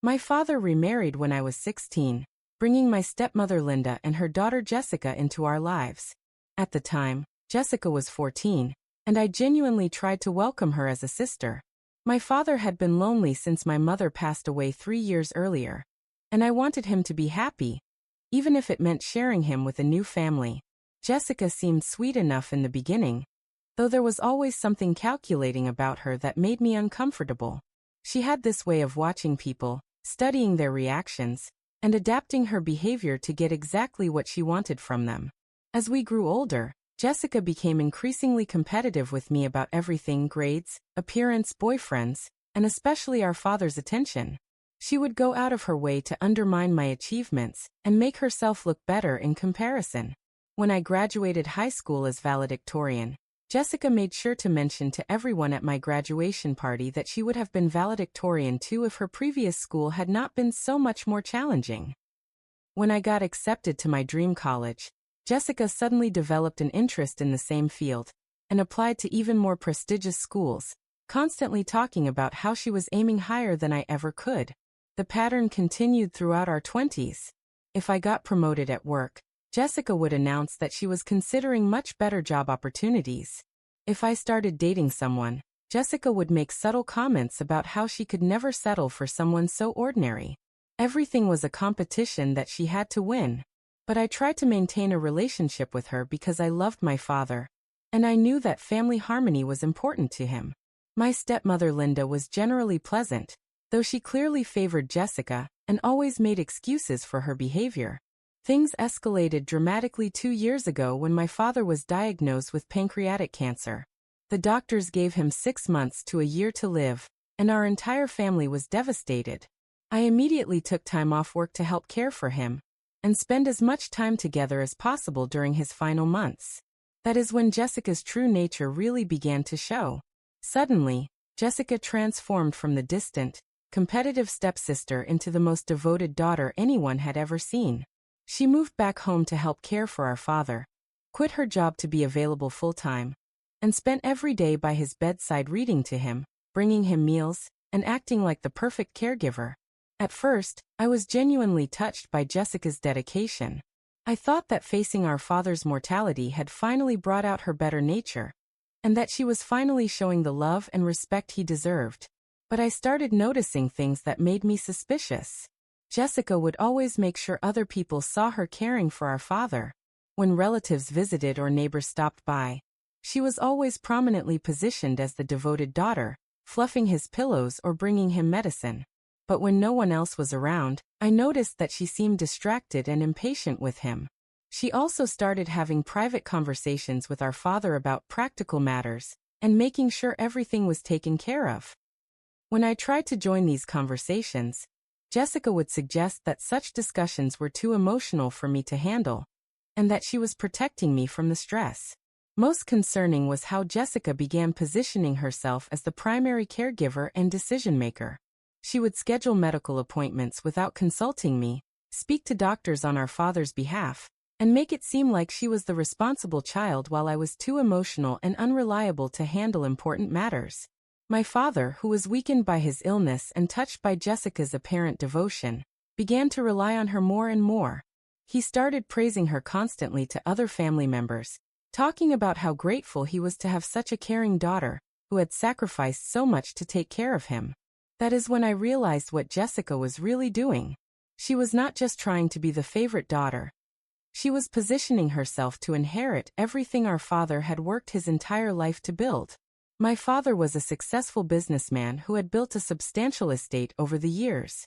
My father remarried when I was 16, bringing my stepmother Linda and her daughter Jessica into our lives. At the time, Jessica was 14, and I genuinely tried to welcome her as a sister. My father had been lonely since my mother passed away 3 years earlier, and I wanted him to be happy, even if it meant sharing him with a new family. Jessica seemed sweet enough in the beginning, though there was always something calculating about her that made me uncomfortable. She had this way of watching people, studying their reactions, and adapting her behavior to get exactly what she wanted from them. As we grew older, Jessica became increasingly competitive with me about everything: grades, appearance, boyfriends, and especially our father's attention. She would go out of her way to undermine my achievements and make herself look better in comparison. When I graduated high school as valedictorian, Jessica made sure to mention to everyone at my graduation party that she would have been valedictorian too if her previous school had not been so much more challenging. When I got accepted to my dream college, Jessica suddenly developed an interest in the same field and applied to even more prestigious schools, constantly talking about how she was aiming higher than I ever could. The pattern continued throughout our 20s. If I got promoted at work, Jessica would announce that she was considering much better job opportunities. If I started dating someone, Jessica would make subtle comments about how she could never settle for someone so ordinary. Everything was a competition that she had to win. But I tried to maintain a relationship with her because I loved my father, and I knew that family harmony was important to him. My stepmother Linda was generally pleasant, though she clearly favored Jessica and always made excuses for her behavior. Things escalated dramatically 2 years ago when my father was diagnosed with pancreatic cancer. The doctors gave him 6 months to a year to live, and our entire family was devastated. I immediately took time off work to help care for him and spend as much time together as possible during his final months. That is when Jessica's true nature really began to show. Suddenly, Jessica transformed from the distant, competitive stepsister into the most devoted daughter anyone had ever seen. She moved back home to help care for our father, quit her job to be available full-time, and spent every day by his bedside reading to him, bringing him meals, and acting like the perfect caregiver. At first, I was genuinely touched by Jessica's dedication. I thought that facing our father's mortality had finally brought out her better nature, and that she was finally showing the love and respect he deserved. But I started noticing things that made me suspicious. Jessica would always make sure other people saw her caring for our father. When relatives visited or neighbors stopped by, she was always prominently positioned as the devoted daughter, fluffing his pillows or bringing him medicine. But when no one else was around, I noticed that she seemed distracted and impatient with him. She also started having private conversations with our father about practical matters and making sure everything was taken care of. When I tried to join these conversations, Jessica would suggest that such discussions were too emotional for me to handle, and that she was protecting me from the stress. Most concerning was how Jessica began positioning herself as the primary caregiver and decision-maker. She would schedule medical appointments without consulting me, speak to doctors on our father's behalf, and make it seem like she was the responsible child while I was too emotional and unreliable to handle important matters. My father, who was weakened by his illness and touched by Jessica's apparent devotion, began to rely on her more and more. He started praising her constantly to other family members, talking about how grateful he was to have such a caring daughter, who had sacrificed so much to take care of him. That is when I realized what Jessica was really doing. She was not just trying to be the favorite daughter. She was positioning herself to inherit everything our father had worked his entire life to build. My father was a successful businessman who had built a substantial estate over the years.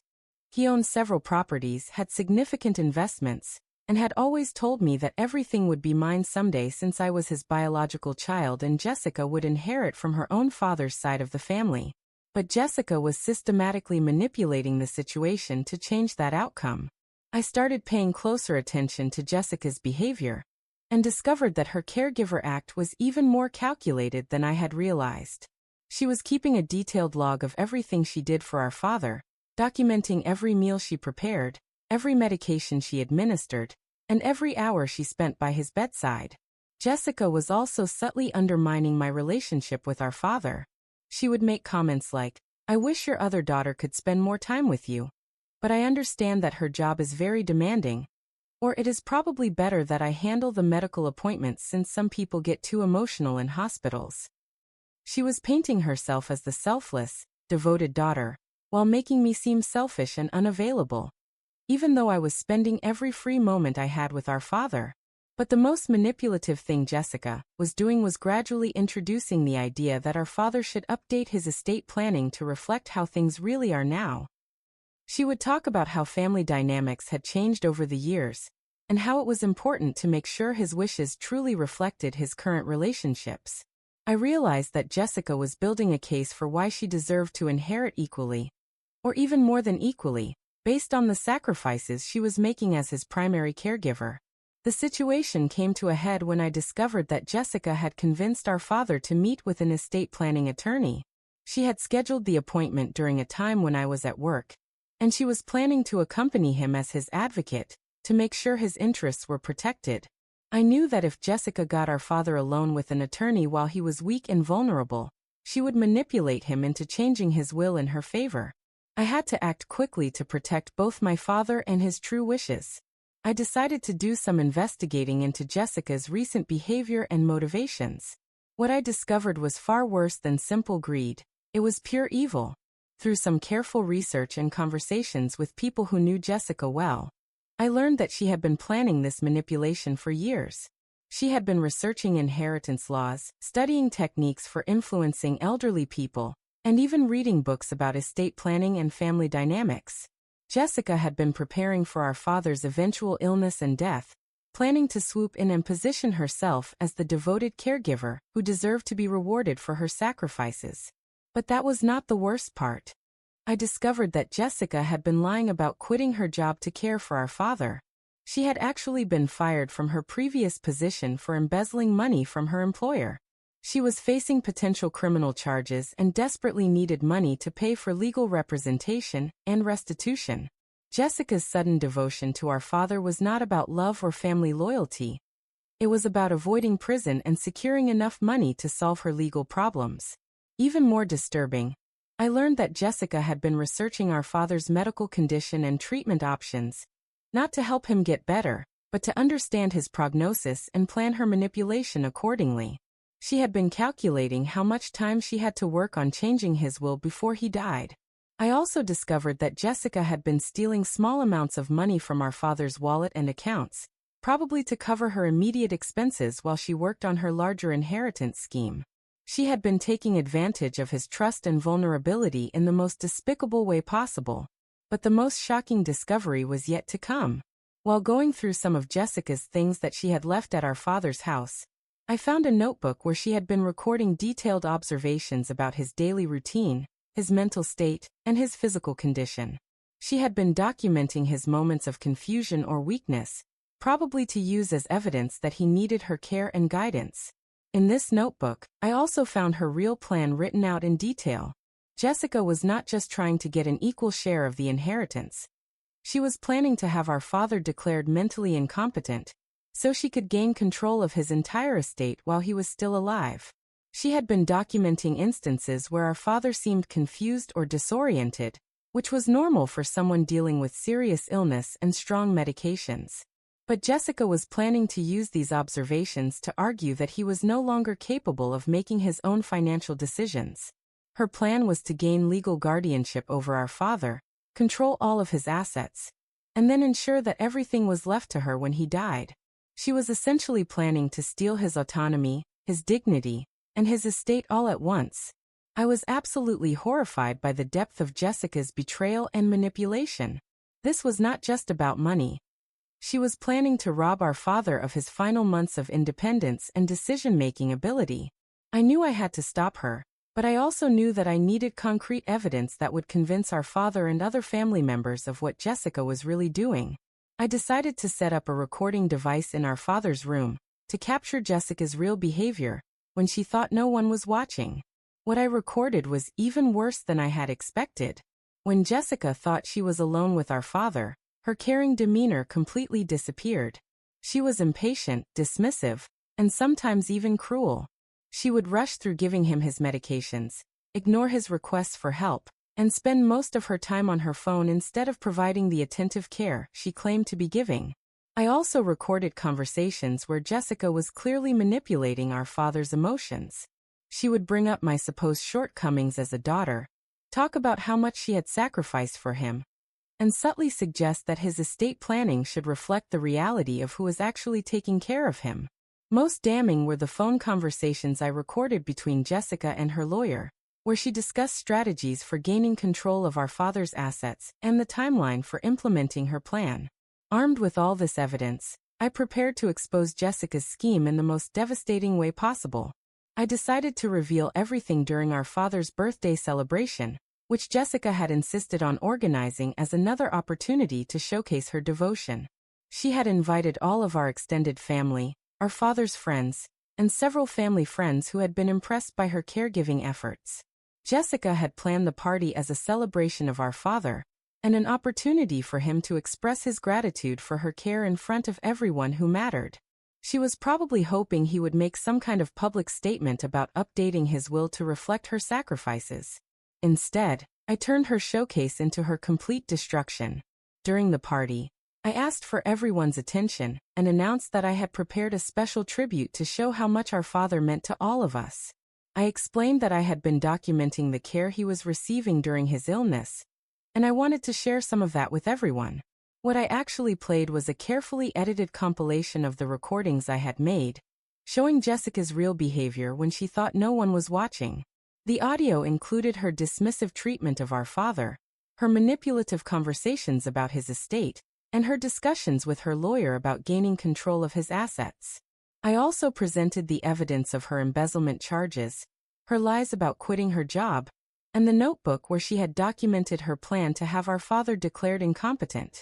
He owned several properties, had significant investments, and had always told me that everything would be mine someday since I was his biological child and Jessica would inherit from her own father's side of the family. But Jessica was systematically manipulating the situation to change that outcome. I started paying closer attention to Jessica's behavior and discovered that her caregiver act was even more calculated than I had realized. She was keeping a detailed log of everything she did for our father, documenting every meal she prepared, every medication she administered, and every hour she spent by his bedside. Jessica was also subtly undermining my relationship with our father. She would make comments like, "I wish your other daughter could spend more time with you," but I understand that her job is very demanding, or it is probably better that I handle the medical appointments since some people get too emotional in hospitals. She was painting herself as the selfless, devoted daughter, while making me seem selfish and unavailable, even though I was spending every free moment I had with our father. But the most manipulative thing Jessica was doing was gradually introducing the idea that our father should update his estate planning to reflect how things really are now. She would talk about how family dynamics had changed over the years, and how it was important to make sure his wishes truly reflected his current relationships. I realized that Jessica was building a case for why she deserved to inherit equally, or even more than equally, based on the sacrifices she was making as his primary caregiver. The situation came to a head when I discovered that Jessica had convinced our father to meet with an estate planning attorney. She had scheduled the appointment during a time when I was at work, and she was planning to accompany him as his advocate, to make sure his interests were protected. I knew that if Jessica got our father alone with an attorney while he was weak and vulnerable, she would manipulate him into changing his will in her favor. I had to act quickly to protect both my father and his true wishes. I decided to do some investigating into Jessica's recent behavior and motivations. What I discovered was far worse than simple greed. It was pure evil. Through some careful research and conversations with people who knew Jessica well, I learned that she had been planning this manipulation for years. She had been researching inheritance laws, studying techniques for influencing elderly people, and even reading books about estate planning and family dynamics. Jessica had been preparing for our father's eventual illness and death, planning to swoop in and position herself as the devoted caregiver who deserved to be rewarded for her sacrifices. But that was not the worst part. I discovered that Jessica had been lying about quitting her job to care for our father. She had actually been fired from her previous position for embezzling money from her employer. She was facing potential criminal charges and desperately needed money to pay for legal representation and restitution. Jessica's sudden devotion to our father was not about love or family loyalty. It was about avoiding prison and securing enough money to solve her legal problems. Even more disturbing, I learned that Jessica had been researching our father's medical condition and treatment options, not to help him get better, but to understand his prognosis and plan her manipulation accordingly. She had been calculating how much time she had to work on changing his will before he died. I also discovered that Jessica had been stealing small amounts of money from our father's wallet and accounts, probably to cover her immediate expenses while she worked on her larger inheritance scheme. She had been taking advantage of his trust and vulnerability in the most despicable way possible. But the most shocking discovery was yet to come. While going through some of Jessica's things that she had left at our father's house, I found a notebook where she had been recording detailed observations about his daily routine, his mental state, and his physical condition. She had been documenting his moments of confusion or weakness, probably to use as evidence that he needed her care and guidance. In this notebook, I also found her real plan written out in detail. Jessica was not just trying to get an equal share of the inheritance. She was planning to have our father declared mentally incompetent, so she could gain control of his entire estate while he was still alive. She had been documenting instances where our father seemed confused or disoriented, which was normal for someone dealing with serious illness and strong medications. But Jessica was planning to use these observations to argue that he was no longer capable of making his own financial decisions. Her plan was to gain legal guardianship over our father, control all of his assets, and then ensure that everything was left to her when he died. She was essentially planning to steal his autonomy, his dignity, and his estate all at once. I was absolutely horrified by the depth of Jessica's betrayal and manipulation. This was not just about money. She was planning to rob our father of his final months of independence and decision-making ability. I knew I had to stop her, but I also knew that I needed concrete evidence that would convince our father and other family members of what Jessica was really doing. I decided to set up a recording device in our father's room to capture Jessica's real behavior when she thought no one was watching. What I recorded was even worse than I had expected. When Jessica thought she was alone with our father, her caring demeanor completely disappeared. She was impatient, dismissive, and sometimes even cruel. She would rush through giving him his medications, ignore his requests for help, and spend most of her time on her phone instead of providing the attentive care she claimed to be giving. I also recorded conversations where Jessica was clearly manipulating our father's emotions. She would bring up my supposed shortcomings as a daughter, talk about how much she had sacrificed for him, and subtly suggest that his estate planning should reflect the reality of who was actually taking care of him. Most damning were the phone conversations I recorded between Jessica and her lawyer, where she discussed strategies for gaining control of our father's assets and the timeline for implementing her plan. Armed with all this evidence, I prepared to expose Jessica's scheme in the most devastating way possible. I decided to reveal everything during our father's birthday celebration, which Jessica had insisted on organizing as another opportunity to showcase her devotion. She had invited all of our extended family, our father's friends, and several family friends who had been impressed by her caregiving efforts. Jessica had planned the party as a celebration of our father, and an opportunity for him to express his gratitude for her care in front of everyone who mattered. She was probably hoping he would make some kind of public statement about updating his will to reflect her sacrifices. Instead, I turned her showcase into her complete destruction. During the party, I asked for everyone's attention and announced that I had prepared a special tribute to show how much our father meant to all of us. I explained that I had been documenting the care he was receiving during his illness, and I wanted to share some of that with everyone. What I actually played was a carefully edited compilation of the recordings I had made, showing Jessica's real behavior when she thought no one was watching. The audio included her dismissive treatment of our father, her manipulative conversations about his estate, and her discussions with her lawyer about gaining control of his assets. I also presented the evidence of her embezzlement charges, her lies about quitting her job, and the notebook where she had documented her plan to have our father declared incompetent.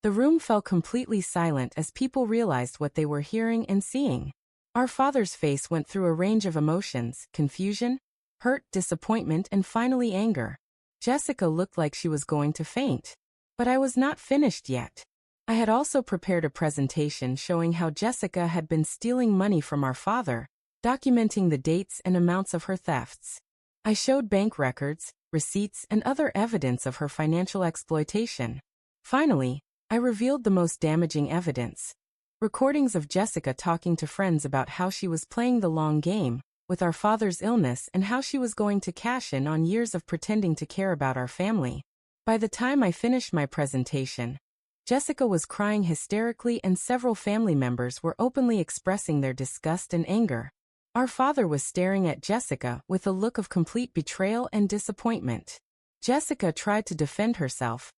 The room fell completely silent as people realized what they were hearing and seeing. Our father's face went through a range of emotions: confusion, hurt, disappointment, and finally anger. Jessica looked like she was going to faint. But I was not finished yet. I had also prepared a presentation showing how Jessica had been stealing money from our father, documenting the dates and amounts of her thefts. I showed bank records, receipts, and other evidence of her financial exploitation. Finally, I revealed the most damaging evidence: recordings of Jessica talking to friends about how she was playing the long game with our father's illness and how she was going to cash in on years of pretending to care about our family. By the time I finished my presentation, Jessica was crying hysterically and several family members were openly expressing their disgust and anger. Our father was staring at Jessica with a look of complete betrayal and disappointment. Jessica tried to defend herself,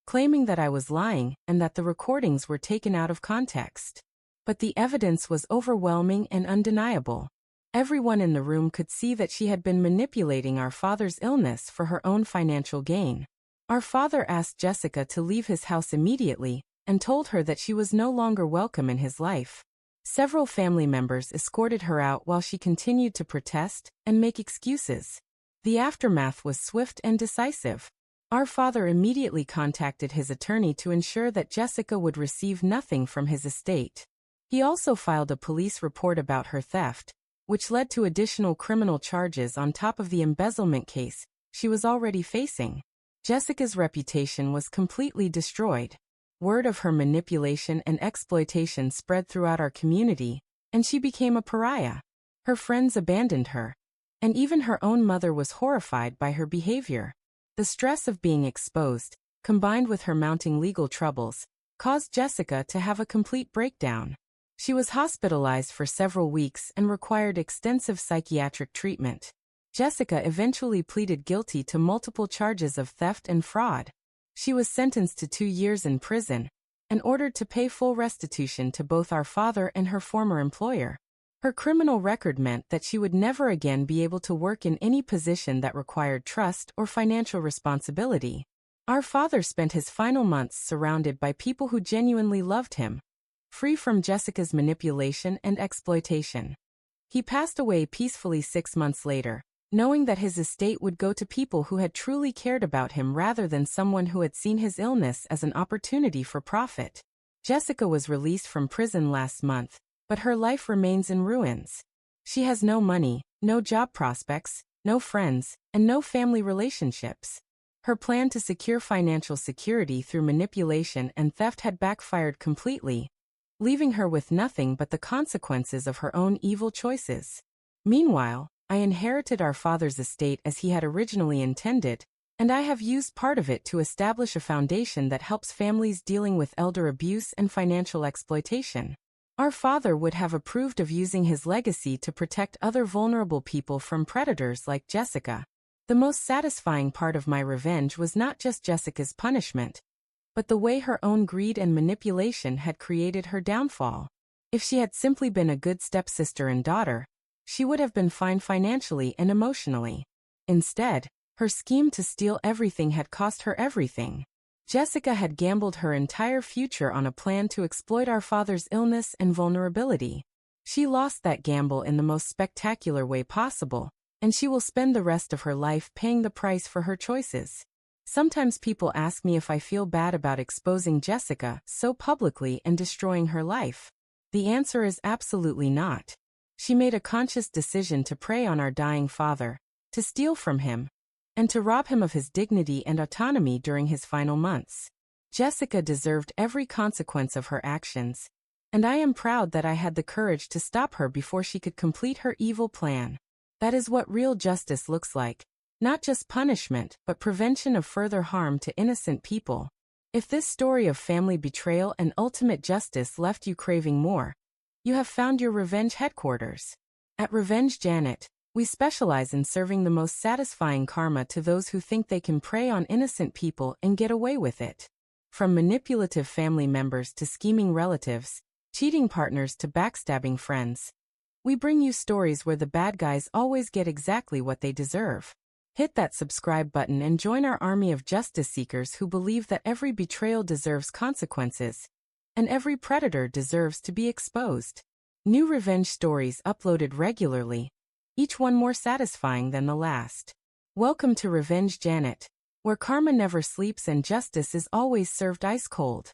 claiming that I was lying and that the recordings were taken out of context. But the evidence was overwhelming and undeniable. Everyone in the room could see that she had been manipulating our father's illness for her own financial gain. Our father asked Jessica to leave his house immediately and told her that she was no longer welcome in his life. Several family members escorted her out while she continued to protest and make excuses. The aftermath was swift and decisive. Our father immediately contacted his attorney to ensure that Jessica would receive nothing from his estate. He also filed a police report about her theft, which led to additional criminal charges on top of the embezzlement case she was already facing. Jessica's reputation was completely destroyed. Word of her manipulation and exploitation spread throughout our community, and she became a pariah. Her friends abandoned her, and even her own mother was horrified by her behavior. The stress of being exposed, combined with her mounting legal troubles, caused Jessica to have a complete breakdown. She was hospitalized for several weeks and required extensive psychiatric treatment. Jessica eventually pleaded guilty to multiple charges of theft and fraud. She was sentenced to 2 years in prison and ordered to pay full restitution to both our father and her former employer. Her criminal record meant that she would never again be able to work in any position that required trust or financial responsibility. Our father spent his final months surrounded by people who genuinely loved him, free from Jessica's manipulation and exploitation. He passed away peacefully 6 months later, knowing that his estate would go to people who had truly cared about him rather than someone who had seen his illness as an opportunity for profit. Jessica was released from prison last month, but her life remains in ruins. She has no money, no job prospects, no friends, and no family relationships. Her plan to secure financial security through manipulation and theft had backfired completely, leaving her with nothing but the consequences of her own evil choices. Meanwhile, I inherited our father's estate as he had originally intended, and I have used part of it to establish a foundation that helps families dealing with elder abuse and financial exploitation. Our father would have approved of using his legacy to protect other vulnerable people from predators like Jessica. The most satisfying part of my revenge was not just Jessica's punishment, but the way her own greed and manipulation had created her downfall. If she had simply been a good stepsister and daughter, she would have been fine financially and emotionally. Instead, her scheme to steal everything had cost her everything. Jessica had gambled her entire future on a plan to exploit our father's illness and vulnerability. She lost that gamble in the most spectacular way possible, and she will spend the rest of her life paying the price for her choices. Sometimes people ask me if I feel bad about exposing Jessica so publicly and destroying her life. The answer is absolutely not. She made a conscious decision to prey on our dying father, to steal from him, and to rob him of his dignity and autonomy during his final months. Jessica deserved every consequence of her actions, and I am proud that I had the courage to stop her before she could complete her evil plan. That is what real justice looks like, not just punishment, but prevention of further harm to innocent people. If this story of family betrayal and ultimate justice left you craving more, you have found your revenge headquarters. At Revenge Janet, we specialize in serving the most satisfying karma to those who think they can prey on innocent people and get away with it. From manipulative family members to scheming relatives, cheating partners to backstabbing friends, we bring you stories where the bad guys always get exactly what they deserve. Hit that subscribe button and join our army of justice seekers who believe that every betrayal deserves consequences, and every predator deserves to be exposed. New revenge stories uploaded regularly, each one more satisfying than the last. Welcome to Revenge Janet, where karma never sleeps and justice is always served ice cold.